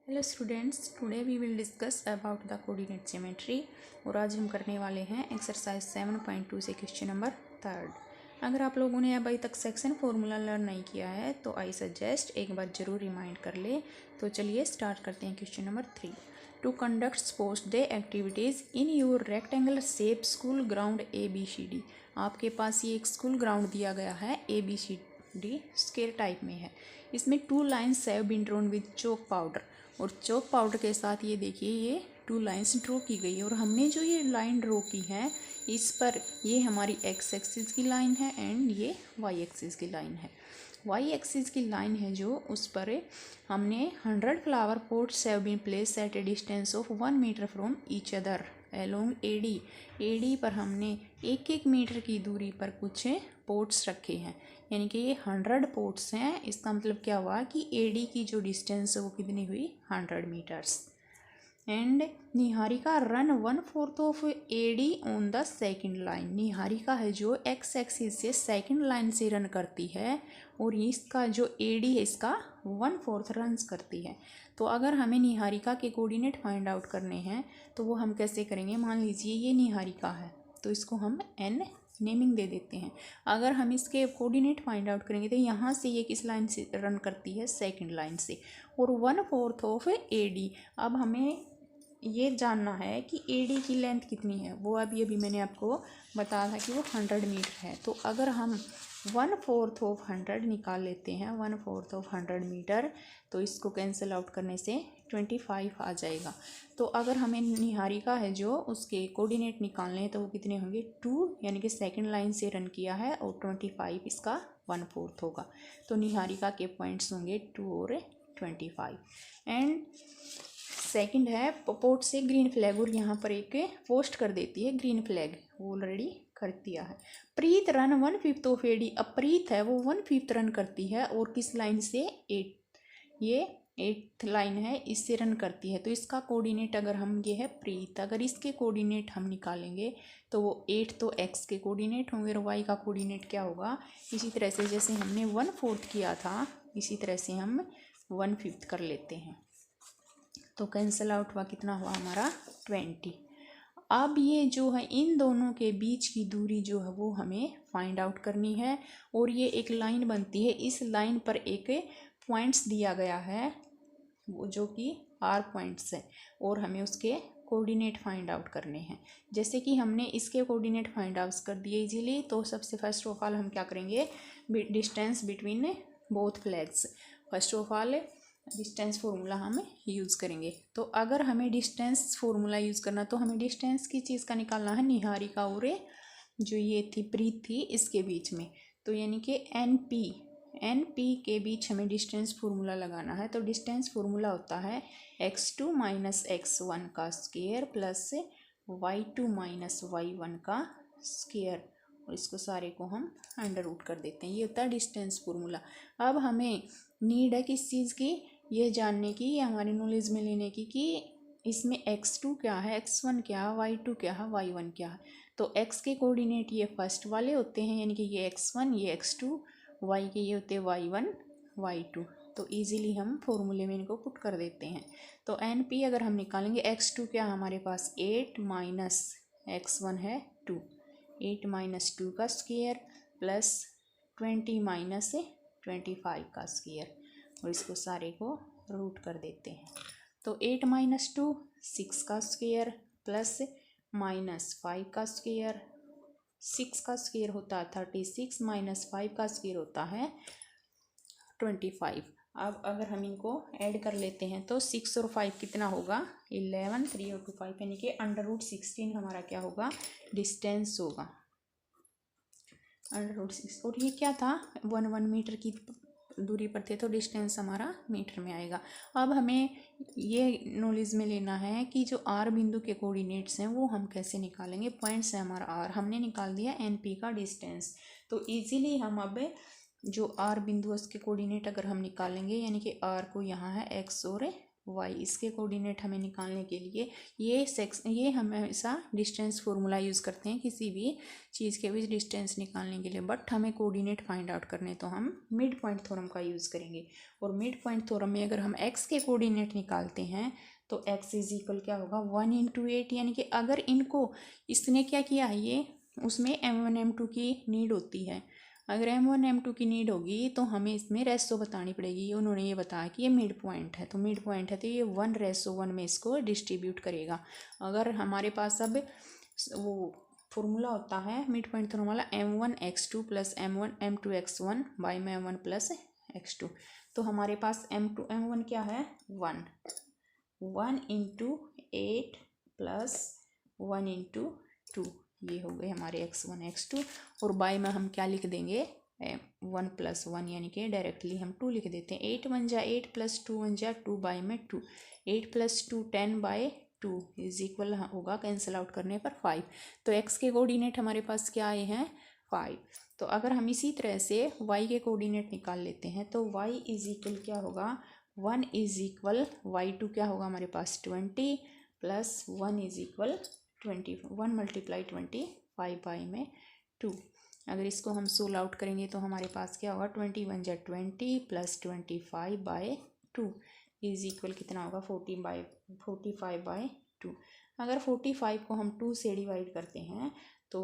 Hello students, today we will discuss about the coordinate geometry. और आज हम करने वाले हैं एक्सरसाइज 7.2 से क्वेश्चन नंबर 3। अगर आप लोगों ने अभी तक सेक्शन फार्मूला लर्न नहीं किया है तो आई सजेस्ट एक बार जरूर रिमाइंड कर ले। तो चलिए स्टार्ट करते हैं question number 3। To conduct sports day activities in your rectangular shape school ground ABCD। आपके पास ये एक स्कूल ग्राउंड दिया गया है, ABCD स्क्वायर टाइप में है। इसमें 2 lines have been drawn with chalk powder. और चॉक पाउडर के साथ ये देखिए ये 2 लाइन्स ड्रॉ की गई है। और हमने जो ये लाइन ड्रॉ की है इस पर ये हमारी एक्स एक्सिस की लाइन है एंड ये वाई एक्सिस की लाइन है। वाई एक्सिस की लाइन है जो उस पर हमने 100 flower pots have been place at a distance of 1 metre from each other along AD पर हमने 1-1 मीटर की दूरी पर कुछ पोट्स रखे हैं, यानी कि ये 100 पोट्स हैं। इसका मतलब क्या हुआ कि AD की जो डिस्टेंस है वो कितनी हुई 100 metres. And Niharika run 1/4 of AD on the second line. Niharika है जो एक्स एक्सिस से सेकेंड लाइन से रन करती है और इसका जो AD है इसका 1/4 रन्स करती है। तो अगर हमें निहारिका के कोऑर्डिनेट फाइंड आउट करने हैं तो वो हम कैसे करेंगे। मान लीजिए ये निहारिका है तो इसको हम N नेमिंग दे देते हैं। अगर हम इसके कोऑर्डिनेट फाइंड आउट करेंगे तो यहाँ से ये किस लाइन से रन करती है, सेकंड लाइन से, और 1/4 ऑफ AD। अब हमें ये जानना है कि AD की लेंथ कितनी है। वो अभी मैंने आपको बताया था कि वो 100 मीटर है। तो अगर हम 1/4 ऑफ 100 निकाल लेते हैं, 1/4 ऑफ 100 मीटर, तो इसको कैंसिल आउट करने से 25 आ जाएगा। तो अगर हमें निहारिका है जो उसके कोऑर्डिनेट निकालने हैं तो वो कितने होंगे 2, यानी कि सेकंड लाइन से रन किया है, और 25 इसका 1/4 होगा। तो निहारिका के पॉइंट्स होंगे 2 और 25। एंड सेकंड है पोर्ट से ग्रीन फ्लैग, और यहाँ पर एक पोस्ट कर देती है ग्रीन फ्लैग, वो ऑलरेडी कर दिया है। प्रीत रन 1/5 ऑफ AD। अब प्रीत है वो 1/5 रन करती है और किस लाइन से 8, ये 8th लाइन है, इससे रन करती है। तो इसका कोऑर्डिनेट अगर हम ये है प्रीत, अगर इसके कोऑर्डिनेट हम निकालेंगे तो वो 8 तो x के कोऑर्डिनेट होंगे और y का कोऑर्डिनेट क्या होगा। इसी तरह से जैसे हमने 1/4 किया था इसी तरह से हम 1/5 कर लेते हैं। तो कैंसिल आउट हुआ, कितना हुआ हमारा 20। अब ये जो है इन दोनों के बीच की दूरी जो है वो हमें फाइंड आउट करनी है। और ये एक लाइन बनती है, इस लाइन पर एक पॉइंट्स दिया गया है वो जो कि R पॉइंट्स है, और हमें उसके कोऑर्डिनेट फाइंड आउट करने हैं। जैसे कि हमने इसके कोऑर्डिनेट फाइंड आउट कर दिए इजीली, तो सबसे फर्स्ट ऑफ ऑल हम क्या करेंगे, distance between both flags. First of all distance formula हम यूज़ करेंगे। तो अगर हमें डिस्टेंस फार्मूला यूज़ करना तो हमें डिस्टेंस की चीज़ का निकालना है निहारिका और जो ये थी प्रीत थी इसके बीच में। तो यानी कि NP के बीच हमें डिस्टेंस फार्मूला लगाना है। तो डिस्टेंस फार्मूला होता है x2 माइनस x1 का square plus y2 minus y1 का स्क्वायर, और इसको सारे को हम अंडर रूट कर देते हैं। ये होता है डिस्टेंस फार्मूला। अब हमें नीड है किस चीज़ की, ये जानने की, ये हमारी नॉलेज में लेने की कि इसमें x2 क्या है, x1 क्या है, y2 क्या है, y1 क्या है। तो x के कोऑर्डिनेट ये फर्स्ट वाले होते हैं, यानी कि ये x1 ये x2, y के ये होते हैं y1 y2। तो इजीली हम फॉर्मूले में इनको पुट कर देते हैं। तो NP अगर हम निकालेंगे, x2 क्या हमारे पास 8 माइनस x1 है 2, 8 माइनस 2 का स्क्वायर प्लस 20 माइनस 25 का स्क्वायर, और इसको सारे को रूट कर देते हैं। तो 8 माइनस 2 6 का स्क्वायर प्लस माइनस 5 का स्क्वायर, 6 का स्क्वायर होता है 36 माइनस 5 का स्क्वायर होता है 25। अब अगर हम इनको ऐड कर लेते हैं तो 6 और 5 कितना होगा 11, 3 और 2 5, यानी कि √16 हमारा क्या होगा डिस्टेंस होगा, √6। और ये क्या था 1 मीटर की दूरी पर थे तो डिस्टेंस हमारा मीटर में आएगा। अब हमें ये नॉलेज में लेना है कि जो R बिंदु के कोऑर्डिनेट्स हैं वो हम कैसे निकालेंगे। पॉइंट्स है हमारा R, हमने निकाल दिया NP का डिस्टेंस। तो इजीली हम अब जो R बिंदु उसके कोऑर्डिनेट अगर हम निकालेंगे, यानी कि R को यहाँ है x और वाई, इसके कोऑर्डिनेट हमें निकालने के लिए ये हम हमेशा डिस्टेंस फार्मूला यूज़ करते हैं किसी भी चीज़ के बीच डिस्टेंस निकालने के लिए, बट हमें कोऑर्डिनेट फाइंड आउट करने तो हम मिड पॉइंट थ्योरम का यूज़ करेंगे। और मिड पॉइंट थ्योरम में अगर हम एक्स के कोऑर्डिनेट निकालते हैं तो एक्स इज इक्वल क्या होगा 1 × 8, यानी कि अगर इनको इसने क्या किया है, ये उसमें m1 m2 की नीड होती है, अगर m1 m2 की नीड होगी तो हमें इसमें रेशो बतानी पड़ेगी। उन्होंने ये बताया कि ये मिड पॉइंट है, तो मिड पॉइंट है तो ये 1:1 में इसको डिस्ट्रीब्यूट करेगा। अगर हमारे पास अब वो फॉर्मूला होता है मिड पॉइंट थ्योरम वाला m1 x2 + m1 m2 x1 by में m1 + x2, तो हमारे पास m1 क्या है 1 × 8 + 1 × 2, ये हो गए हमारे x1 x2, और बाय में हम क्या लिख देंगे 1 + 1, यानी कि डायरेक्टली हम 2 लिख देते हैं। 8 × 1 = 8 + 2 × 1 = 2 बाय में 2, 8 + 2 10/2 इज इक्वल होगा कैंसिल आउट करने पर 5। तो x के कोऑर्डिनेट हमारे पास क्या आए हैं 5। तो अगर हम इसी तरह से y के कोऑर्डिनेट निकाल लेते हैं तो y इज इक्वल क्या होगा 1 इज इक्वल y2 क्या होगा हमारे पास 20 + 1 इज इक्वल 20, 1 × 25/2। अगर इसको हम सोल्व आउट करेंगे तो हमारे पास क्या होगा 21 × 20 + 25/2 इज इक्वल कितना होगा 45/2। अगर 45 को हम 2 से डिवाइड करते हैं तो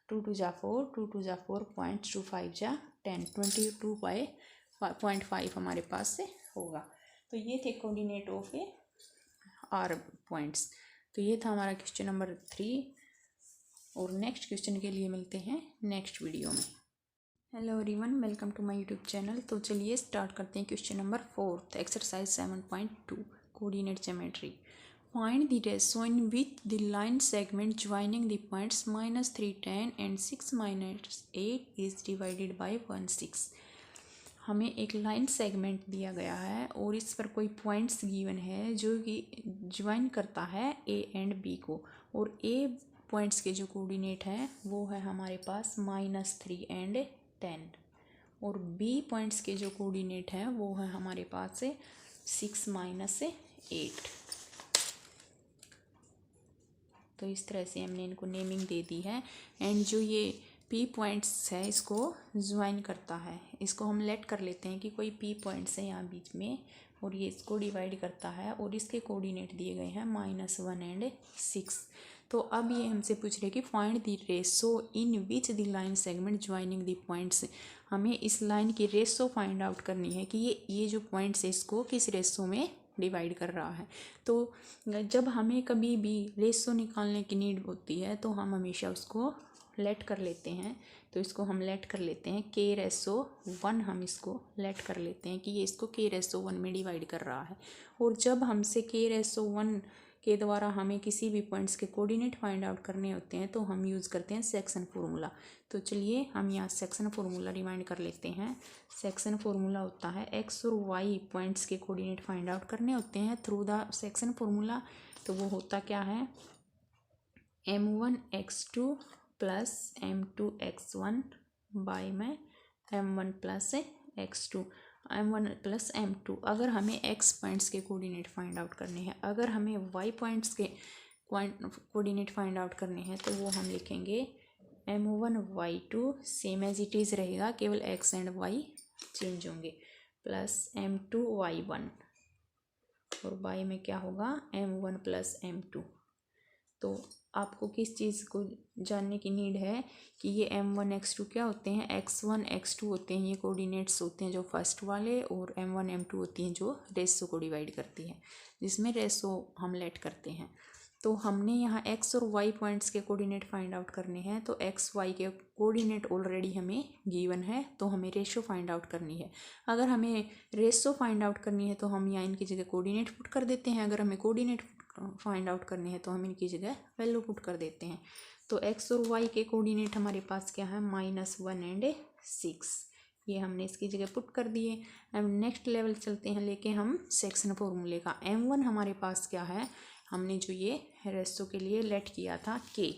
2 × 2 = 4, 2 × 2 = 4, 0.25 × 10, 22/0.5 हमारे पास से होगा। तो ये थे coordinate of A R points. तो ये था हमारा क्वेश्चन नंबर 3, और नेक्स्ट क्वेश्चन के लिए मिलते हैं नेक्स्ट वीडियो में। Hello everyone, welcome to my YouTube channel. तो चलिए स्टार्ट करते हैं question number 4, exercise 7.2 coordinate geometry. Find the ratio in which the line segment joining the points -3 10 and 6 8 is divided by 1 6। हमें एक लाइन सेगमेंट दिया गया है और इस पर कोई पॉइंट्स गिवन है जो कि ज्वाइन करता है ए एंड बी को, और ए पॉइंट्स के जो कोऑर्डिनेट हैं वो है हमारे पास -3 एंड 10, और बी पॉइंट्स के जो कोऑर्डिनेट हैं वो है हमारे पास 6 8। तो इस तरह से हमने इनको नेमिंग दे दी है। एंड जो ये पी पॉइंट्स है इसको ज्वाइन करता है, इसको हम लेट कर लेते हैं कि कोई पी पॉइंट्स है यहाँ बीच में, और ये इसको डिवाइड करता है, और इसके कोऑर्डिनेट दिए गए हैं -1 एंड 6। तो अब ये हमसे पूछ रहे कि find the ratio in which the line segment joining the points. हमें इस लाइन की रेशो फाइंड आउट करनी है कि ये जो पॉइंट्स है इसको किस रेशो में डिवाइड कर रहा है। तो जब हमें कभी भी रेशो निकालने की नीड होती है तो हम हमेशा उसको लेट कर लेते हैं। तो इसको हम लेट कर लेते हैं k/1, हम इसको लेट कर लेते हैं कि ये इसको k/1 में डिवाइड कर रहा है। और जब हमसे k/1 के द्वारा हमें किसी भी पॉइंट्स के कोऑर्डिनेट फाइंड आउट करने होते हैं तो हम यूज़ करते हैं सेक्शन फार्मूला। तो चलिए हम यहाँ सेक्शन फार्मूला रिमाइंड कर लेते हैं। सेक्शन फार्मूला होता है x और y पॉइंट्स के कोऑर्डिनेट फाइंड आउट करने होते हैं थ्रू द सेक्शन फार्मूला। तो वो होता क्या है m1 x2 + m2 x1 by में m1 + x2 m1 + m2। अगर हमें x पॉइंट्स के कोऑर्डिनेट फाइंड आउट करने हैं, अगर हमें y पॉइंट्स के कोऑर्डिनेट फाइंड आउट करने हैं तो वो हम लिखेंगे m1 y2 same as it is रहेगा, केवल x एंड y चेंज होंगे, प्लस m2 y1, और बाई में क्या होगा m1 + m2। तो आपको किस चीज़ को जानने की नीड है कि ये m1 x2 क्या होते हैं, x1 x2 होते हैं, ये कोऑर्डिनेट्स होते हैं जो फर्स्ट वाले, और m1 m2 होती हैं जो रेशो को डिवाइड करती हैं, जिसमें रेशो हम लेट करते हैं। तो हमने यहाँ x और y पॉइंट्स के कोऑर्डिनेट फाइंड आउट करने हैं। तो x y के कोऑर्डिनेट ऑलरेडी हमें गिवन है, तो हमें रेशो फाइंड आउट करनी है। अगर हमें रेशो फाइंड आउट करनी है तो हम यहाँ इनकी जगह कोऑर्डिनेट पुट कर देते हैं, अगर हमें कोऑर्डिनेट फाइंड आउट करने हैं तो हम इनकी जगह वैल्यू पुट कर देते हैं। तो x और y के कोऑर्डिनेट हमारे पास क्या है -1 एंड 6, ये हमने इसकी जगह पुट कर दिए। अब नेक्स्ट लेवल चलते हैं लेके हम सेक्शन फार्मूले का। m1 हमारे पास क्या है, हमने जो ये रेशो के लिए लेट किया था k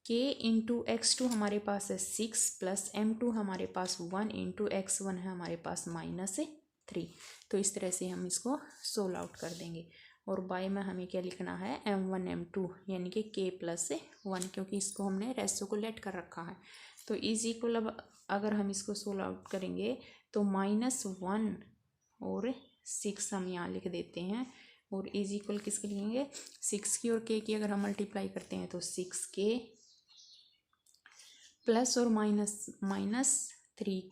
× x2 हमारे पास है 6 + m2 हमारे पास 1 × x1 है हमारे पास -3। तो इस तरह से हम इसको सोल्व आउट कर देंगे। और बाय में हमें क्या लिखना है, m1 m2 यानी कि k+1, क्योंकि इसको हमने रेशो को लेट कर रखा है। तो इज इक्वल, अब अगर हम इसको सोल्व आउट करेंगे तो -1 और 6 हम यहाँ लिख देते हैं। और इज इक्वल किसके लिखेंगे, 6 की और k की अगर हम मल्टीप्लाई करते हैं तो 6k प्लस और -3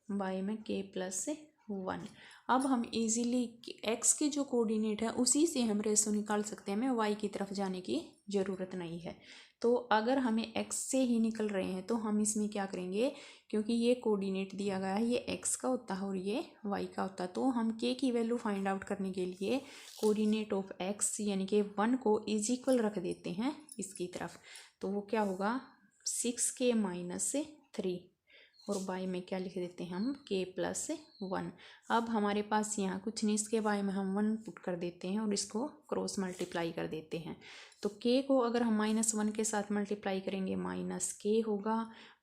बाय में k+1। अब हम इजीली x के जो कोऑर्डिनेट है उसी से हम रेशो निकाल सकते हैं, हमें y की तरफ जाने की ज़रूरत नहीं है। तो अगर हमें x से ही निकल रहे हैं तो हम इसमें क्या करेंगे, क्योंकि ये कोऑर्डिनेट दिया गया है, ये x का होता है और ये y का होता है, तो हम k की वैल्यू फाइंड आउट करने के लिए कोऑर्डिनेट ऑफ x यानी कि 1 को इज इक्वल रख देते हैं इसकी तरफ। तो वो क्या होगा, 6k - 3 और बाय में क्या लिख देते हैं हम, k+1। अब हमारे पास यहाँ कुछ नहीं, इसके बाय में हम 1 पुट कर देते हैं और इसको क्रॉस मल्टीप्लाई कर देते हैं। तो k को अगर हम -1 के साथ मल्टीप्लाई करेंगे -k होगा,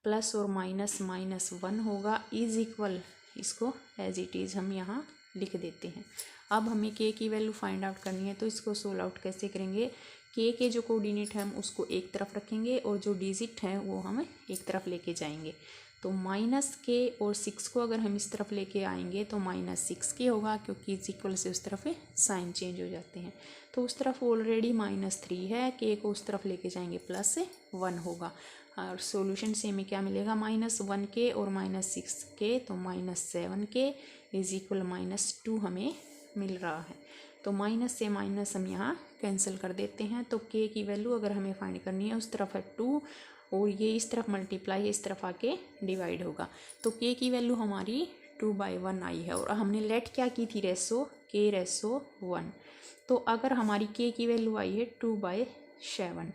प्लस और -1 होगा, इज इक्वल, इसको एज इट इज़ हम यहाँ लिख देते हैं। अब हमें k की वैल्यू फाइंड आउट करनी है, तो इसको सोल्व आउट कैसे करेंगे, k के जो कोऑर्डिनेट है हम उसको एक तरफ रखेंगे और जो डिजिट है वो हम एक तरफ लेके जाएंगे। तो -k और 6 को अगर हम इस तरफ लेके आएंगे तो -6k होगा, क्योंकि इज इक्वल से उस तरफ साइन चेंज हो जाते हैं। तो उस तरफ ऑलरेडी -3 है, k को उस तरफ लेके जाएंगे +1 होगा। और सॉल्यूशन से हमें क्या मिलेगा, -1k और -6k, तो -7k इज इक्वल -2 हमें मिल रहा है। तो माइनस से माइनस हम यहाँ कैंसिल कर देते हैं। तो k की वैल्यू अगर हमें फाइंड करनी है, उस तरफ है 2 और ये इस तरफ मल्टीप्लाई है, इस तरफ आके डिवाइड होगा। तो k की वैल्यू हमारी 2/1 आई है। और हमने लेट क्या की थी, रेशो k/1। तो अगर हमारी k की वैल्यू आई है 2/7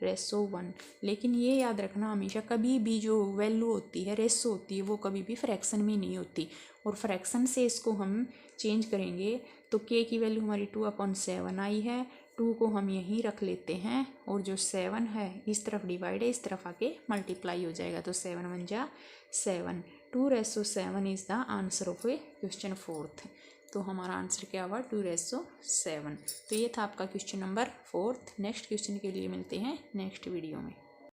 रेशो 1, लेकिन ये याद रखना हमेशा, कभी भी जो वैल्यू होती है, रेशो होती है, वो कभी भी फ्रैक्शन में नहीं होती। और फ्रैक्शन से इसको हम चेंज करेंगे तो k की वैल्यू हमारी 2/7 आई है। 2 को हम यहीं रख लेते हैं और जो 7 है इस तरफ डिवाइड है, इस तरफ आके मल्टीप्लाई हो जाएगा। तो 7 × 1 = 7, 2/7 is the answer of question 4th। तो हमारा आंसर क्या हुआ, 2/7। तो ये था आपका question number 4th। Next question के लिए मिलते हैं नेक्स्ट वीडियो में।